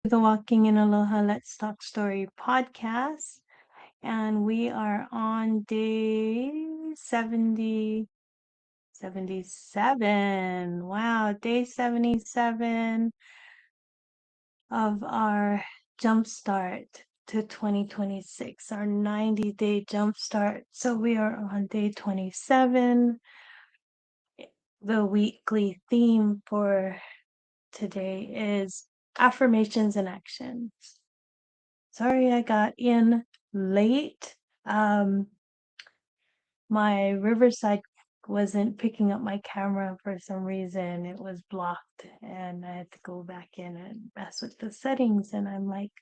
the Walking in Aloha Let's Talk Story podcast. And we are on day 77. Wow, day 77 of our jumpstart to 2026, our 90-day jumpstart. So we are on day 27. The weekly theme for today is affirmations and actions. Sorry I got in late. Um, my Riverside wasn't picking up my camera for some reason. It was blocked and I had to go back in and mess with the settings. And I'm like,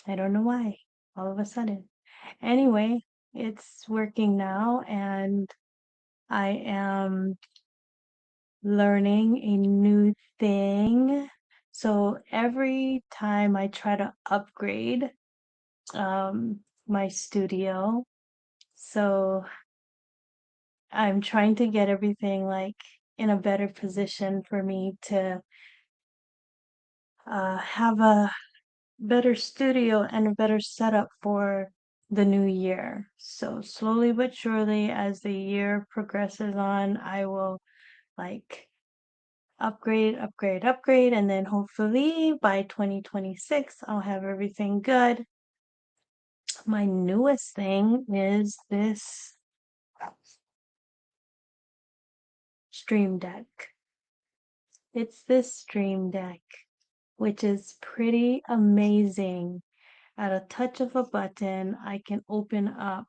I don't know why, all of a sudden. Anyway, it's working now and I am learning a new thing. So every time I try to upgrade my studio, so I'm trying to get everything like in a better position for me to have a better studio and a better setup for the new year. So slowly but surely, as the year progresses on, I will like upgrade, and then hopefully by 2026, I'll have everything good. My newest thing is this Stream Deck. It's this Stream Deck, which is pretty amazing. At a touch of a button, I can open up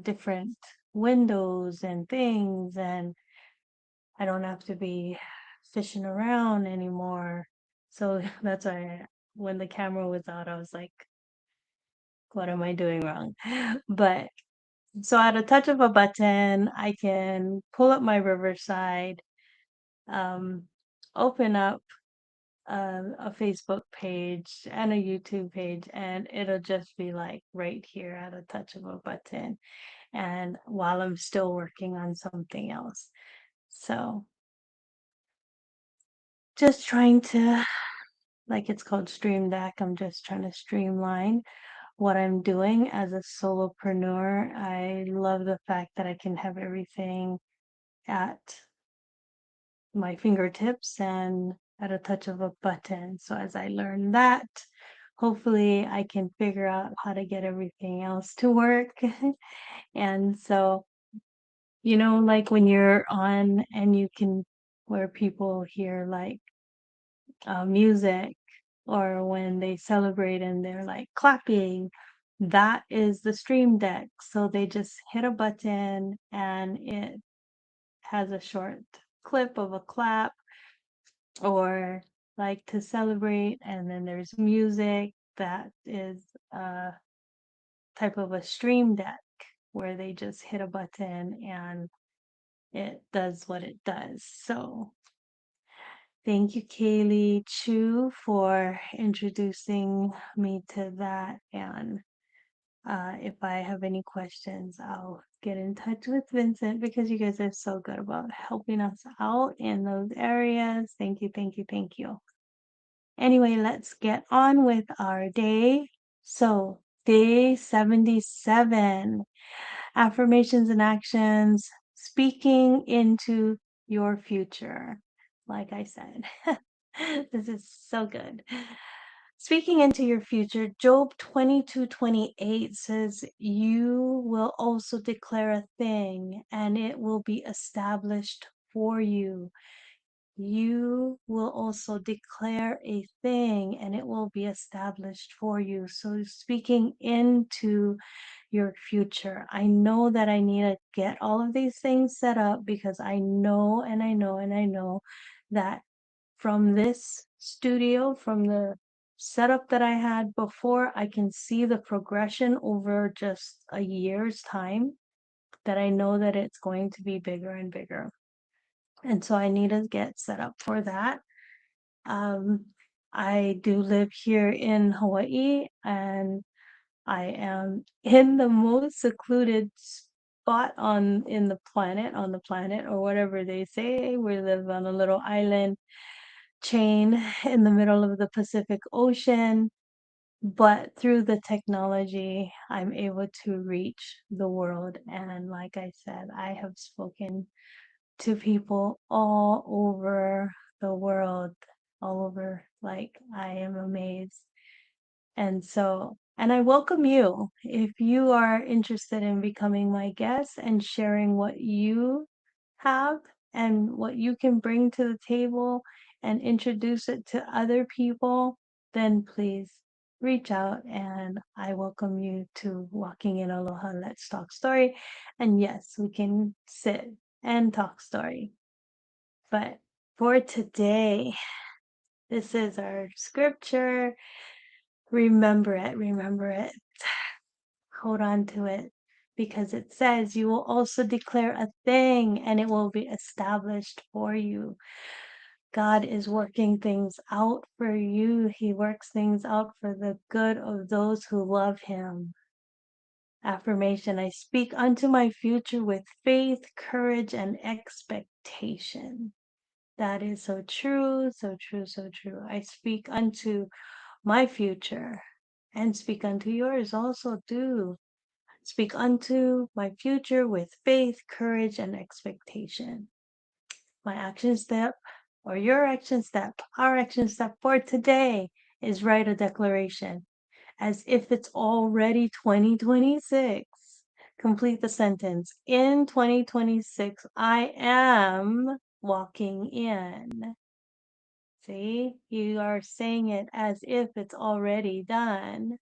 different windows and things, and I don't have to be fishing around anymore. So that's why when the camera was out, I was like, what am I doing wrong? But so at a touch of a button, I can pull up my Riverside, um, open up a Facebook page and a YouTube page, and it'll just be like right here at a touch of a button. And while I'm still working on something else. So just trying to, like it's called Stream Deck, I'm just trying to streamline what I'm doing as a solopreneur. I love the fact that I can have everything at my fingertips and at a touch of a button. So as I learn that, hopefully I can figure out how to get everything else to work. And so, like when you're on and you can, where people hear like music or when they celebrate and they're like clapping, that is the Stream Deck. So they just hit a button and it has a short clip of a clap or like to celebrate, and then there's music that is a type of a Stream Deck where they just hit a button and it does what it does. So thank you, Kaylee Chu, for introducing me to that. And if I have any questions, I'll get in touch with Vincent because you guys are so good about helping us out in those areas. Thank you, thank you, thank you. Anyway, let's get on with our day. So, day 77, affirmations and actions, speaking into your future. Like I said, this is so good. Speaking into your future, Job 22:28 says, "You will also declare a thing, and it will be established for you. You will also declare a thing and it will be established for you." So, speaking into your future, I know that I need to get all of these things set up because I know and I know and I know that from this studio, from the setup that I had before, I can see the progression over just a year's time, that I know that it's going to be bigger and bigger. And so I need to get set up for that. Um, I do live here in Hawaii and I am in the most secluded spot on the planet, or whatever they say. We live on a little island chain in the middle of the Pacific Ocean, but through the technology, I'm able to reach the world. And like I said, I have spoken to people all over the world, all over. Like, I am amazed. And so, and I welcome you if you are interested in becoming my guest and sharing what you have and what you can bring to the table and introduce it to other people, then please reach out and I welcome you to Walking in Aloha. Let's talk story. And yes, we can sit and talk story. But for today, this is our scripture. Remember it, remember it. Hold on to it because it says you will also declare a thing and it will be established for you. God is working things out for you. He works things out for the good of those who love him. Affirmation: I speak unto my future with faith, courage, and expectation. That is so true, so true, so true. I speak unto my future and speak unto yours also too. Speak unto my future with faith, courage, and expectation. My action step, or your action step, our action step for today is write a declaration as if it's already 2026. Complete the sentence. In 2026, I am walking in. See, you are saying it as if it's already done,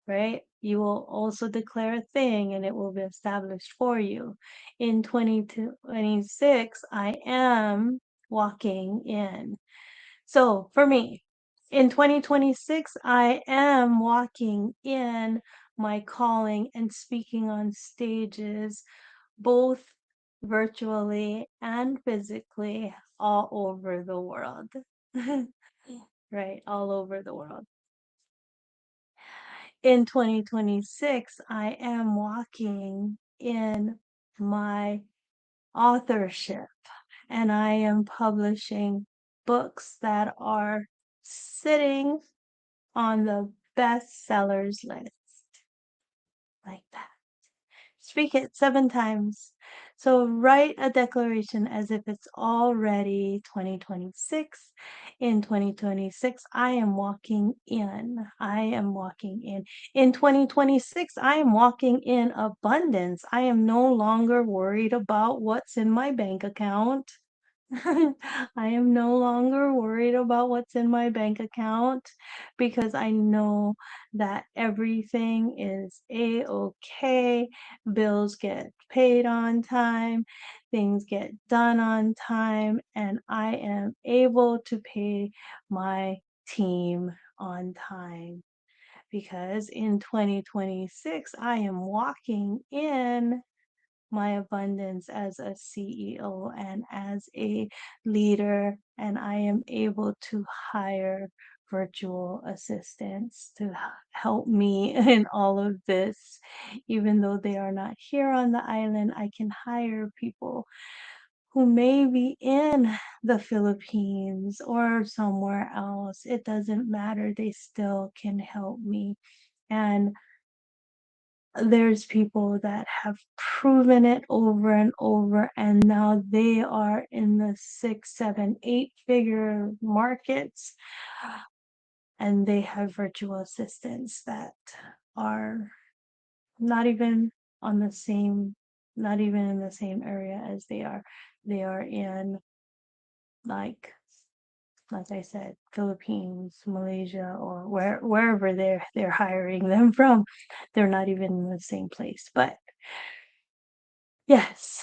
right? You will also declare a thing and it will be established for you. In 2026, I am walking in. So for me, in 2026, I am walking in my calling and speaking on stages, both virtually and physically, all over the world. Right, all over the world. In 2026, I am walking in my authorship and I am publishing books that are sitting on the bestsellers list. Like that. Speak it 7 times. So write a declaration as if it's already 2026. In 2026, I am walking in. I am walking in. In 2026, I am walking in abundance. I am no longer worried about what's in my bank account. I am no longer worried about what's in my bank account because I know that everything is a-okay. Bills get paid on time, things get done on time, and I am able to pay my team on time because in 2026, I am walking in my abundance as a CEO and as a leader, and I am able to hire virtual assistants to help me in all of this. Even though they are not here on the island, I can hire people who may be in the Philippines or somewhere else. It doesn't matter, they still can help me. And there's people that have proven it over and over, and now they are in the 6, 7, 8-figure markets, and they have virtual assistants that are not even on the same, not even in the same area as they are. They are in, like I said, Philippines, Malaysia, or wherever they're hiring them from. They're not even in the same place. But yes,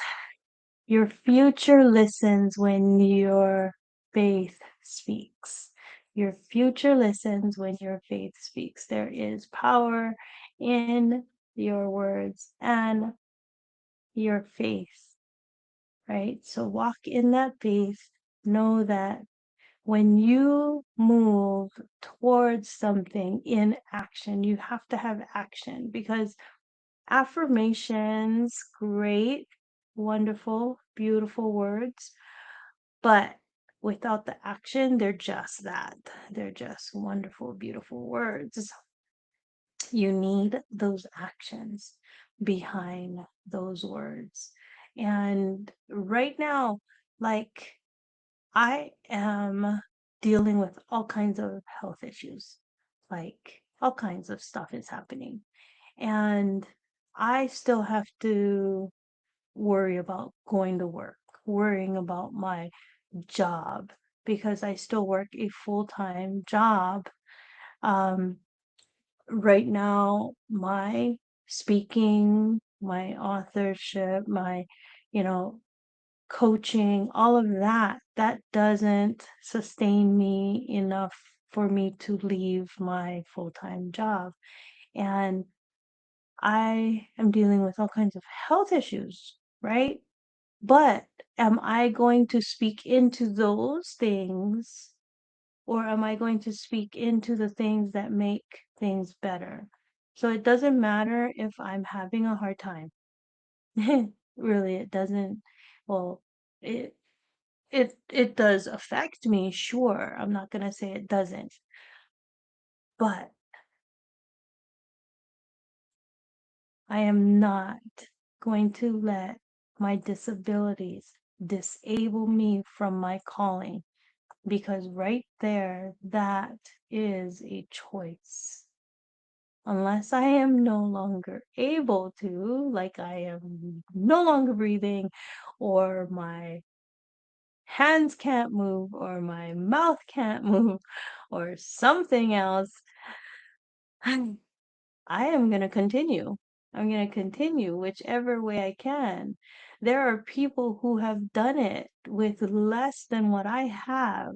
your future listens when your faith speaks. Your future listens when your faith speaks. There is power in your words and your faith, right? So walk in that faith. Know that when you move towards something in action, you have to have action because affirmations, great, wonderful, beautiful words, but without the action, they're just that. They're just wonderful, beautiful words. You need those actions behind those words. And right now, like, I am dealing with all kinds of health issues. Like, all kinds of stuff is happening. And I still have to worry about going to work, worrying about my job because I still work a full-time job. Um, right now, my speaking, my authorship, my, you know, coaching, all of that, that doesn't sustain me enough for me to leave my full-time job. And I am dealing with all kinds of health issues, right? But am I going to speak into those things, or am I going to speak into the things that make things better? So it doesn't matter if I'm having a hard time. Really, it doesn't. Well, it it does affect me, sure. I'm not gonna say it doesn't. But I am not going to let my disabilities disable me from my calling, because right there, that is a choice. Unless I am no longer able to, like I am no longer breathing, or my hands can't move, or my mouth can't move, or something else, I am going to continue. I'm going to continue whichever way I can. There are people who have done it with less than what I have,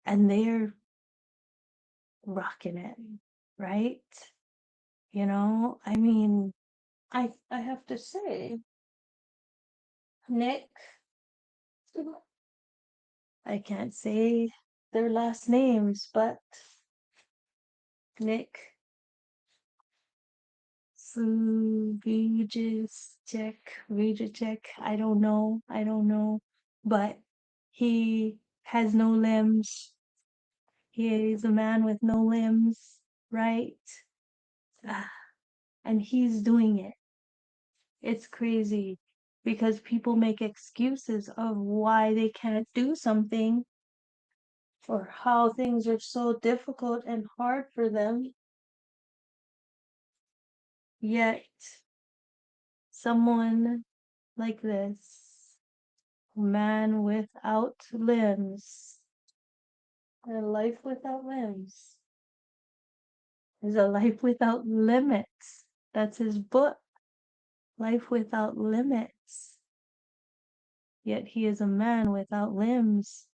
and they're rocking it, right? I mean, I have to say, Nick, I can't say their last names, but Nick Vujicic, I don't know, but he has no limbs. He is a man with no limbs, right? Ah, and he's doing it. It's crazy because people make excuses of why they can't do something or how things are so difficult and hard for them. Yet, someone like this, man without limbs, a life without limbs, is a life without limits. That's his book, Life Without Limits. Yet he is a man without limbs,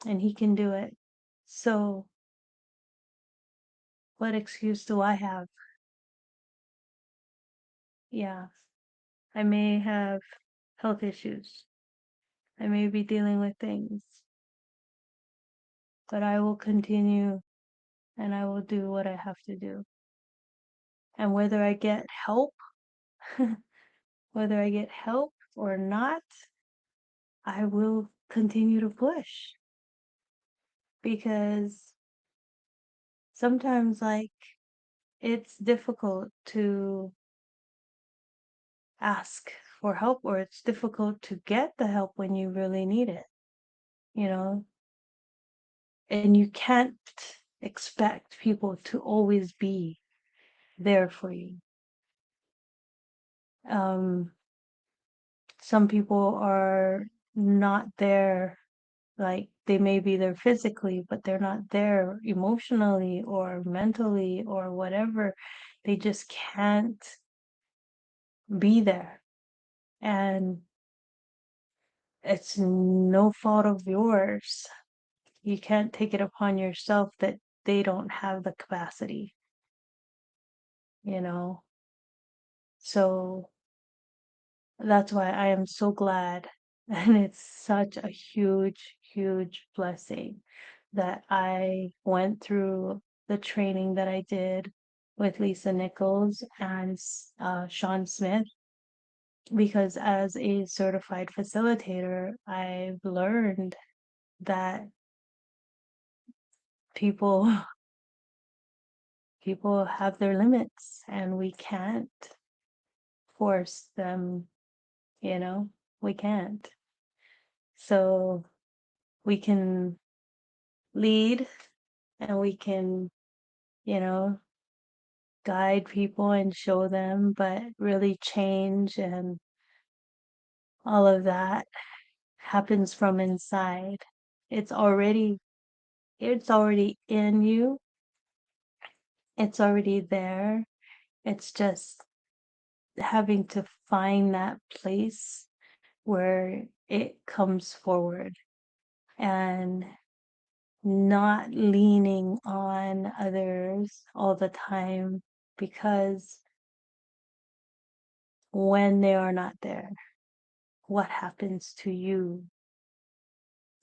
and he can do it. So, what excuse do I have? Yeah, I may have health issues. I may be dealing with things, but I will continue and I will do what I have to do. And whether I get help, whether I get help or not, I will continue to push, because sometimes, like, it's difficult to ask for help, or it's difficult to get the help when you really need it, you know, and you can't expect people to always be there for you. Um, some people are not there, like they may be there physically, but they're not there emotionally or mentally or whatever. They just can't be there. And it's no fault of yours. You can't take it upon yourself that they don't have the capacity, you know? So that's why I am so glad. And it's such a huge, huge blessing that I went through the training that I did with Lisa Nichols and Sean Smith. because as a certified facilitator, I've learned that people people have their limits and we can't force them, you know, we can't. So we can lead and we can, you know, guide people and show them, but really change and all of that happens from inside. It's already it's already in you. It's already there. It's just having to find that place where it comes forward and not leaning on others all the time because when they are not there, what happens to you?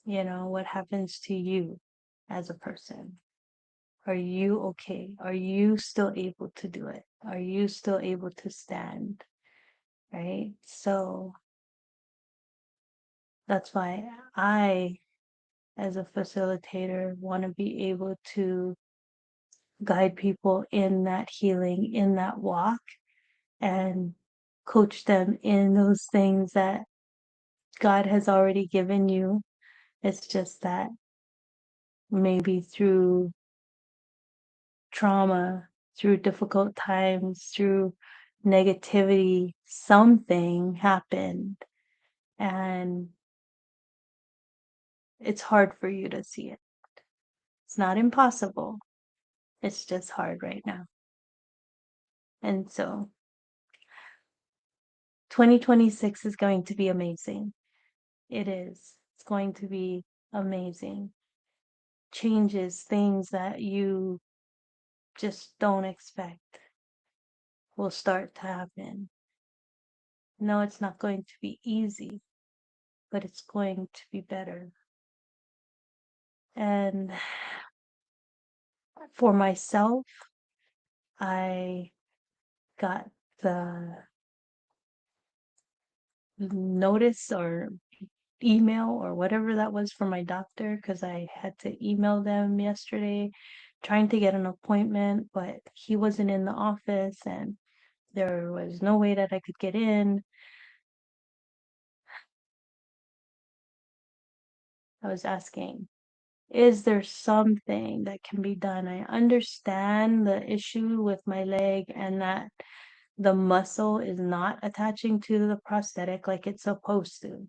You know, what happens to you as a person? Are you okay? Are you still able to do it? Are you still able to stand? Right? So that's why I, as a facilitator, want to be able to guide people in that healing, in that walk, and coach them in those things that God has already given you. It's just that maybe through trauma, through difficult times, through negativity, something happened and it's hard for you to see it. It's not impossible. It's just hard right now. And so 2026 is going to be amazing. It is. It's going to be amazing. Changes, things that you just don't expect will start to happen. No, it's not going to be easy, but it's going to be better. And for myself, I got the notice or email or whatever that was from my doctor because I had to email them yesterday trying to get an appointment, but he wasn't in the office and there was no way that I could get in. I was asking, is there something that can be done? I understand the issue with my leg and that the muscle is not attaching to the prosthetic like it's supposed to.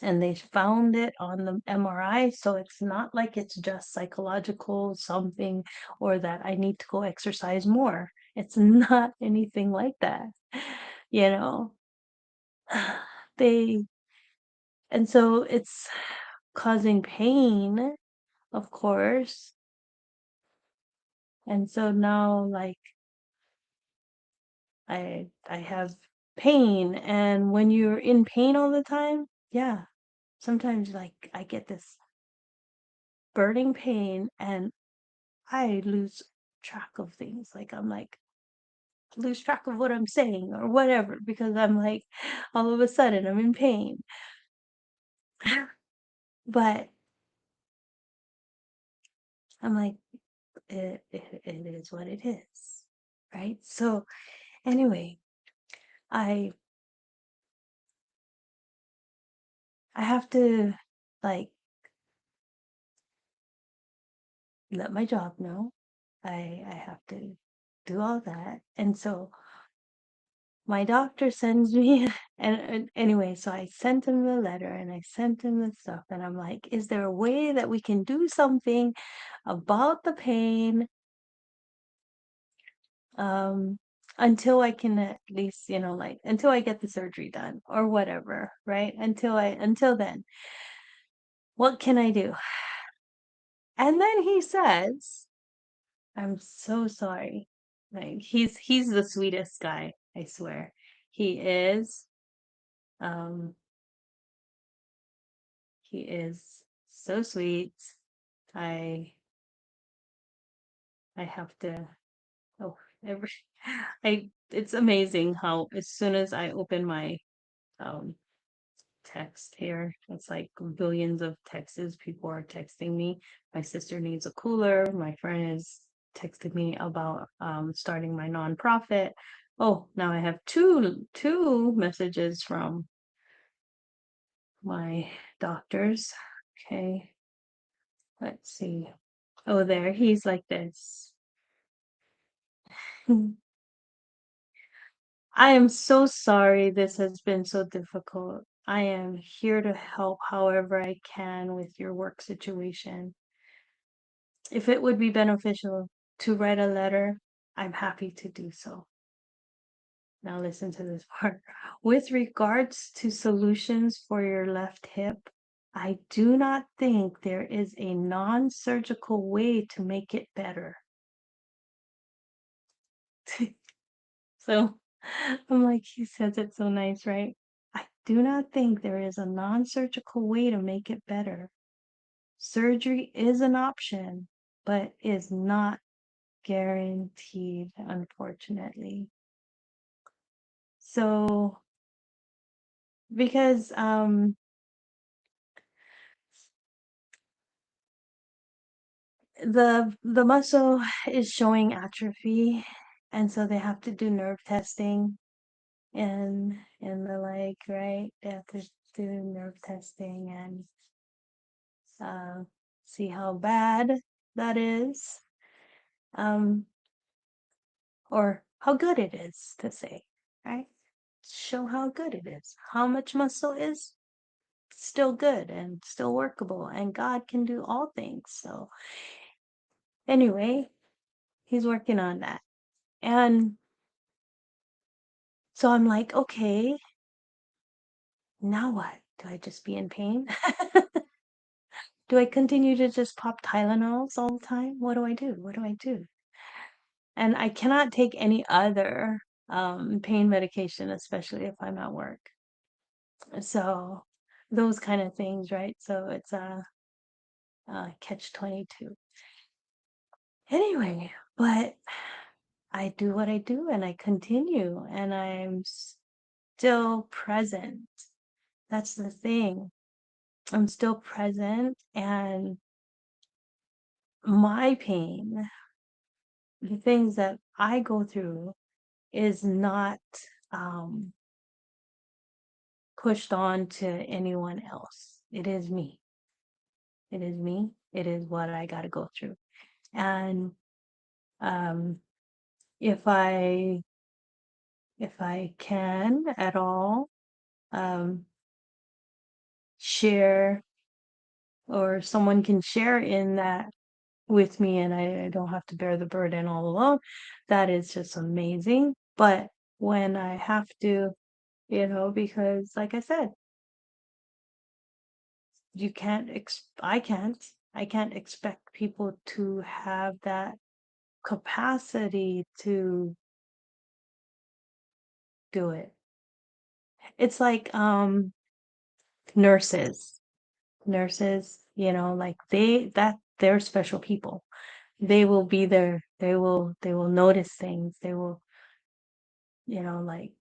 And they found it on the MRI, so it's not like it's just psychological something or that I need to go exercise more. It's not anything like that, you know. They and so it's causing pain, of course. And so now like I have pain and when you're in pain all the time, yeah, sometimes like I get this burning pain and I lose track of things. Like I'm like lose track of what I'm saying or whatever because I'm like all of a sudden I'm in pain. But I'm like it is what it is. Right? So anyway, I I have to like let my job know. I have to do all that. And so my doctor sends me and anyway, so I sent him the letter and I sent him the stuff and I'm like, is there a way that we can do something about the pain um until I can at least, you know, like until I get the surgery done or whatever, right? Until then, what can I do? And then he says, I'm so sorry. Like he's the sweetest guy, I swear. He is. Um he is so sweet. I I have to oh Every it's amazing how as soon as I open my um text here, it's like billions of texts. People are texting me. My sister needs a cooler. My friend is texting me about starting my nonprofit. Oh, now I have two messages from my doctors. Okay, let's see. Oh, there, he's like this. I am so sorry this has been so difficult. I am here to help however I can with your work situation. If it would be beneficial to write a letter, I'm happy to do so. Now listen to this part. With regards to solutions for your left hip, I do not think there is a non-surgical way to make it better. So I'm like, he says it so nice, right? I do not think there is a non-surgical way to make it better. Surgery is an option, but is not guaranteed, unfortunately. So, because the muscle is showing atrophy, and so they have to do nerve testing in the leg, right? They have to do nerve testing and uh, see how bad that is, um, or how good it is to say, right? Show how good it is. How much muscle is still good and still workable, and God can do all things. So, anyway, he's working on that. And so I'm like, okay, now what? Do I just be in pain? Do I continue to just pop Tylenols all the time? What do I do? What do I do? And I cannot take any other pain medication, especially if I'm at work. So those kind of things, right? So it's a catch 22. Anyway, but I do what I do and I continue and I'm still present. That's the thing. I'm still present and my pain, the things that I go through is not um pushed on to anyone else. It is me. It is me. It is what I got to go through. And um if I can at all um share or someone can share in that with me and I don't have to bear the burden all alone, that is just amazing. But when I have to, because like I said, you can't I can't expect people to have that capacity to do it. It's like nurses. Nurses, like they're special people. They will be there. They will notice things. They will, like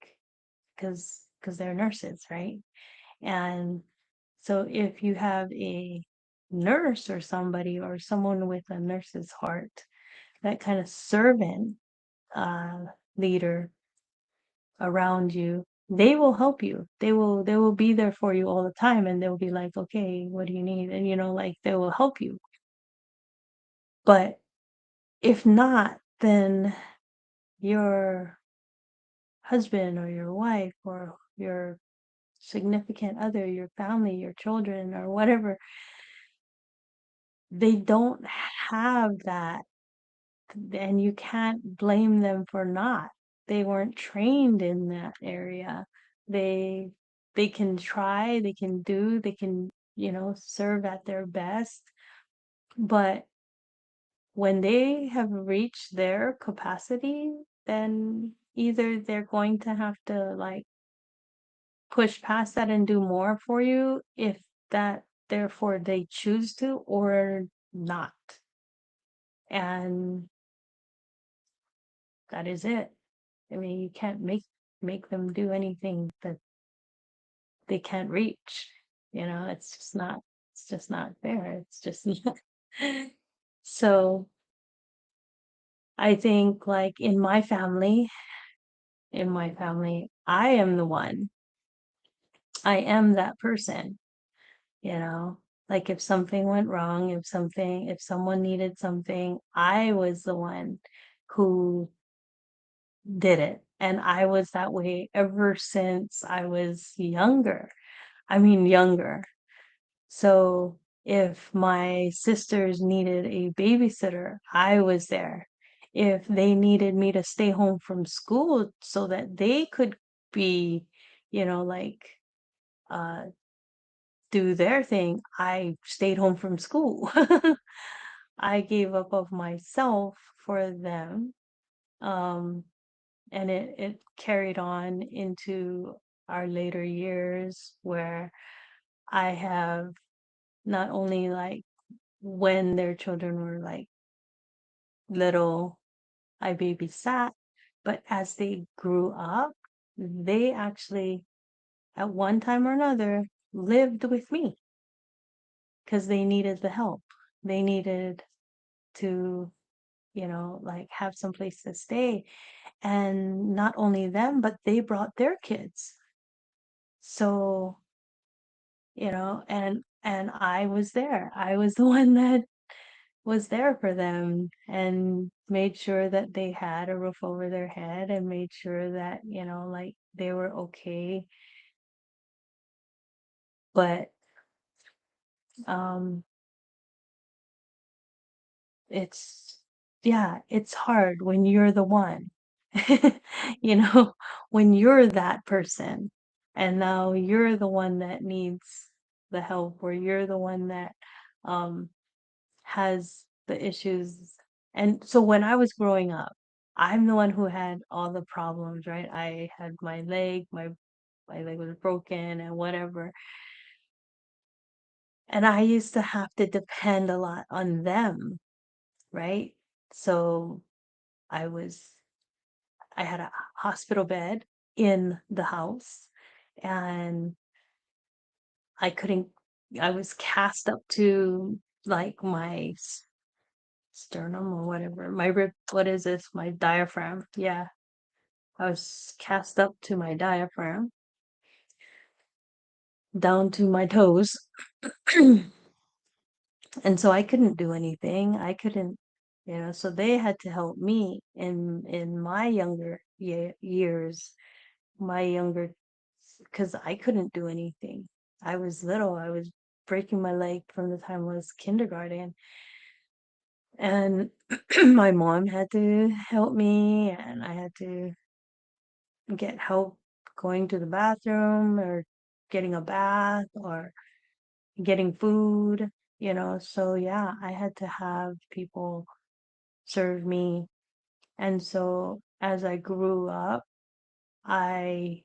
because they're nurses, right? And so if you have a nurse or somebody or someone with a nurse's heart, that kind of servant uh, leader around you, they will help you. They will be there for you all the time, and they'll be like, okay, what do you need? And like they will help you. But if not, then your husband or your wife or your significant other, your family, your children, or whatever, they don't have that, and you can't blame them for not. They weren't trained in that area. They they can try, they can do, they can, serve at their best, but when they have reached their capacity, then either they're going to have to like push past that and do more for you if that therefore they choose to or not. And that is it. I mean, you can't make them do anything that they can't reach. It's just not fair. It's just not. So I think like in my family, I am the one. I am that person, you know. Like if something went wrong, if someone needed something, I was the one who did it. And I was that way ever since I was younger. I mean, younger. So if my sisters needed a babysitter, I was there. If they needed me to stay home from school so that they could be, like, uh, do their thing, I stayed home from school. I gave up of myself for them. Um, and it carried on into our later years where I have not only like when their children were like little, I babysat, but as they grew up, they actually at one time or another lived with me because they needed the help. They needed to, like have some place to stay. And not only them, but they brought their kids. So, and I was there. I was the one that was there for them and made sure that they had a roof over their head and made sure that, like they were okay. But um it's yeah, it's hard when you're the one. you know, when you're that person and now you're the one that needs the help or you're the one that um has the issues. And so when I was growing up, I'm the one who had all the problems, right? I had my leg was broken and whatever. And I used to have to depend a lot on them, right? So I was I had a hospital bed in the house and I couldn't I was cast up to like my sternum or whatever. My rib, what is this? My diaphragm. Yeah. I was cast up to my diaphragm, down to my toes. And so I couldn't do anything. I couldn't, so they had to help me in my younger years, my younger because I couldn't do anything. I was little. I was breaking my leg from the time I was kindergarten. And my mom had to help me and I had to get help going to the bathroom or getting a bath or getting food, So yeah, I had to have people serve me. And so as I grew up, I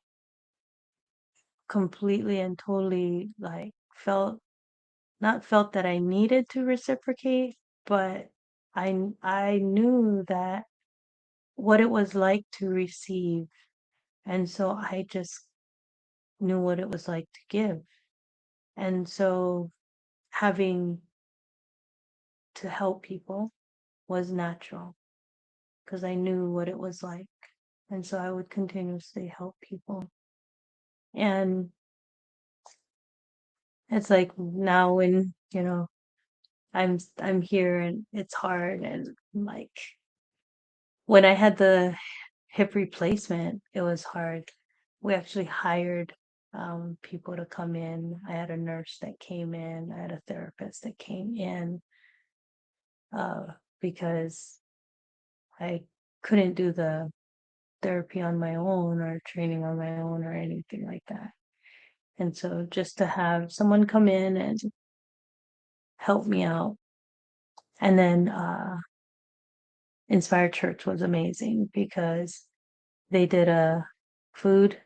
completely and totally like not felt that I needed to reciprocate, but I knew that what it was like to receive. And so I just knew what it was like to give. And so having to help people was natural because I knew what it was like. And so I would continuously help people. And it's like now when, I'm here and it's hard and like when I had the hip replacement, it was hard. We actually hired people to come in. I had a nurse that came in, I had a therapist that came in uh, because I couldn't do the therapy on my own or training on my own or anything like that. And so just to have someone come in and help me out. And then Inspired Church was amazing because they did a food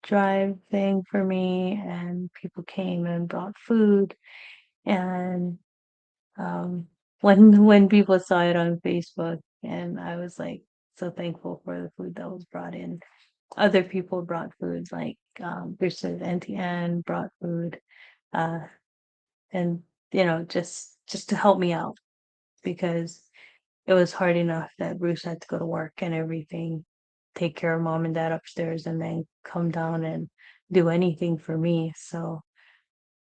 drive thing for me and people came and brought food and when people saw it on Facebook and I was like so thankful for the food that was brought in. Other people brought food, like Bruce's Auntie Anne brought food, uh, and just to help me out because it was hard enough that Bruce had to go to work and everything, take care of mom and dad upstairs, and then come down and do anything for me. So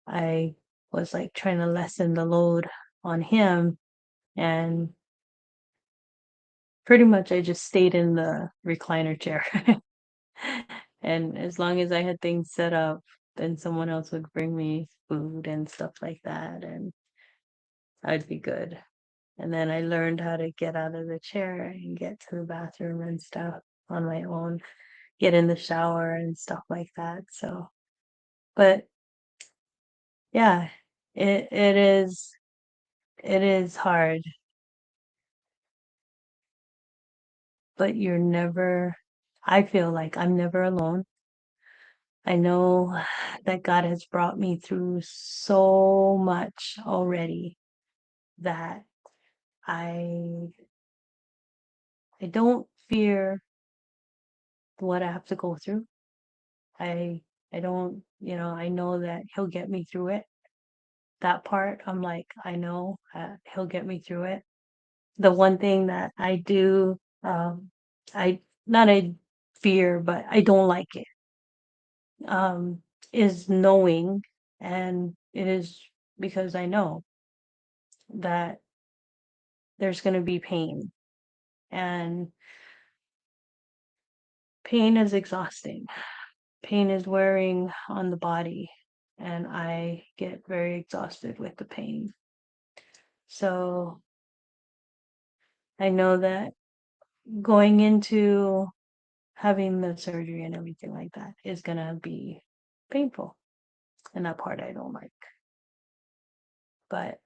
I was like trying to lessen the load on him, and pretty much I just stayed in the recliner chair. And as long as I had things set up, then someone else would bring me food and stuff like that, and I'd be good. And then I learned how to get out of the chair and get to the bathroom and stuff on my own, get in the shower and stuff like that. So, but yeah, it is hard, but I feel like I'm never alone. I know that God has brought me through so much already that I I don't fear what I have to go through. I I don't, I know that he'll get me through it. That part, I'm like, I know he'll get me through it. The one thing that I do, I not a fear, but I don't like it, um, is knowing, and it is because I know that there's going to be pain, and pain is exhausting. Pain is wearing on the body, and I get very exhausted with the pain. So I know that going into having the surgery and everything like that is going to be painful. And that part I don't like. But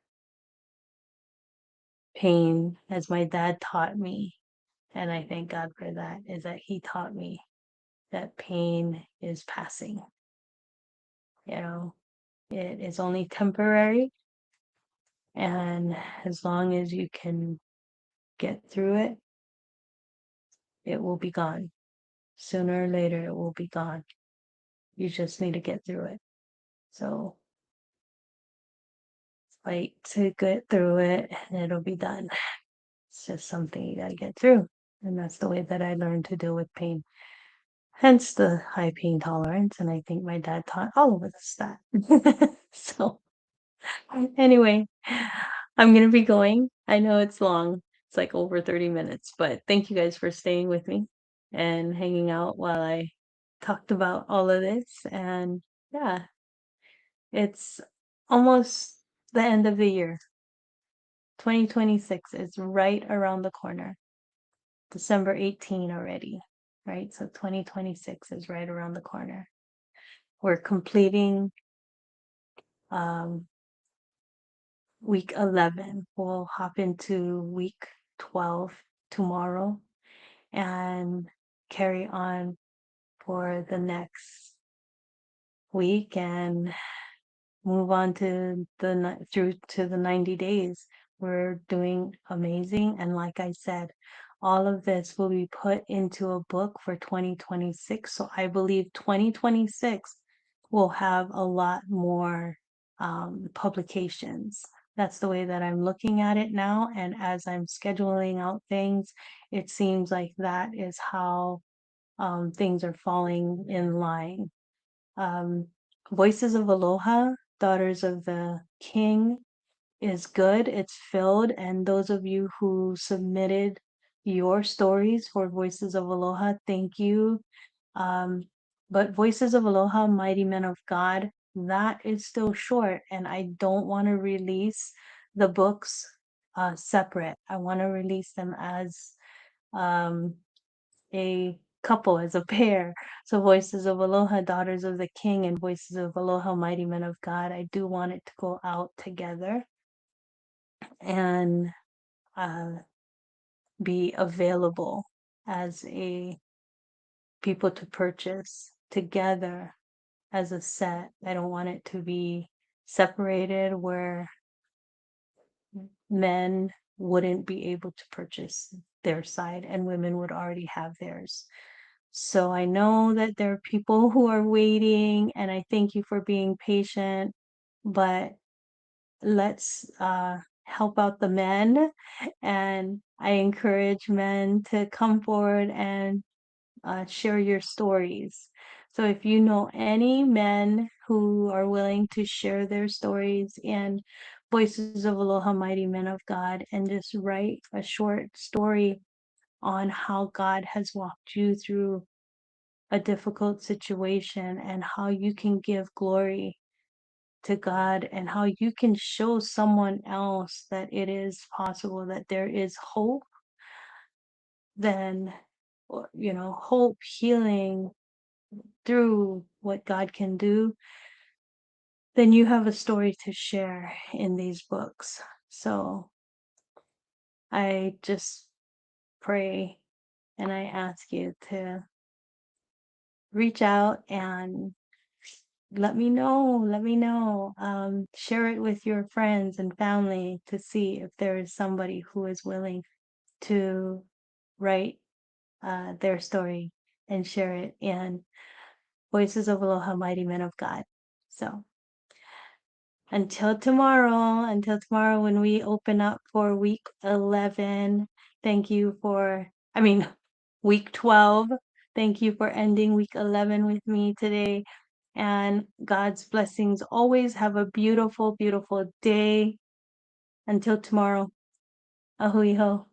pain, as my dad taught me, and I thank God for that, is that he taught me that pain is passing. You know, it is only temporary. And as long as you can get through it, it will be gone. Sooner or later, it will be gone. You just need to get through it. So fight to get through it, and it'll be done. It's just something you gotta get through. And that's the way that I learned to deal with pain. Hence the high pain tolerance. And I think my dad taught all of us that. So, anyway, I'm going to be going. I know it's long, it's like over 30 minutes, but thank you guys for staying with me and hanging out while I talked about all of this. And yeah, it's almost the end of the year. 2026 is right around the corner. December 18 already, right? So 2026 is right around the corner. We're completing um, week 11. We'll hop into week 12 tomorrow and carry on for the next week and move on to through to the 90 days. We're doing amazing. And like I said, all of this will be put into a book for 2026. So I believe 2026 will have a lot more publications. That's the way that I'm looking at it now. And as I'm scheduling out things, it seems like that is how things are falling in line. um, Voices of Aloha, Daughters of the King is good. It's filled. And those of you who submitted your stories for Voices of Aloha, thank you. Um, but Voices of Aloha, Mighty Men of God, that is still short. And I don't want to release the books separate. I want to release them as um, a couple, as a pair. So Voices of Aloha, Daughters of the King, and Voices of Aloha, Mighty Men of God. I do want it to go out together and uh, be available as a people to purchase together as a set. I don't want it to be separated where men wouldn't be able to purchase their side and women would already have theirs. So I know that there are people who are waiting, and I thank you for being patient, but let's help out the men. And I encourage men to come forward and share your stories. So if you know any men who are willing to share their stories and Voices of Aloha Mighty Men of God and just write a short story on how God has walked you through a difficult situation and how you can give glory to God and how you can show someone else that it is possible, that there is hope, then, hope, healing through what God can do, then you have a story to share in these books. So I just pray and I ask you to reach out and let me know, share it with your friends and family to see if there is somebody who is willing to write their story and share it in Voices of Aloha Mighty Men of God. So until tomorrow when we open up for week 11, thank you for, I mean, week 12. Thank you for ending week 11 with me today. And God's blessings always. Have a beautiful, beautiful day. Until tomorrow. Ahui ho.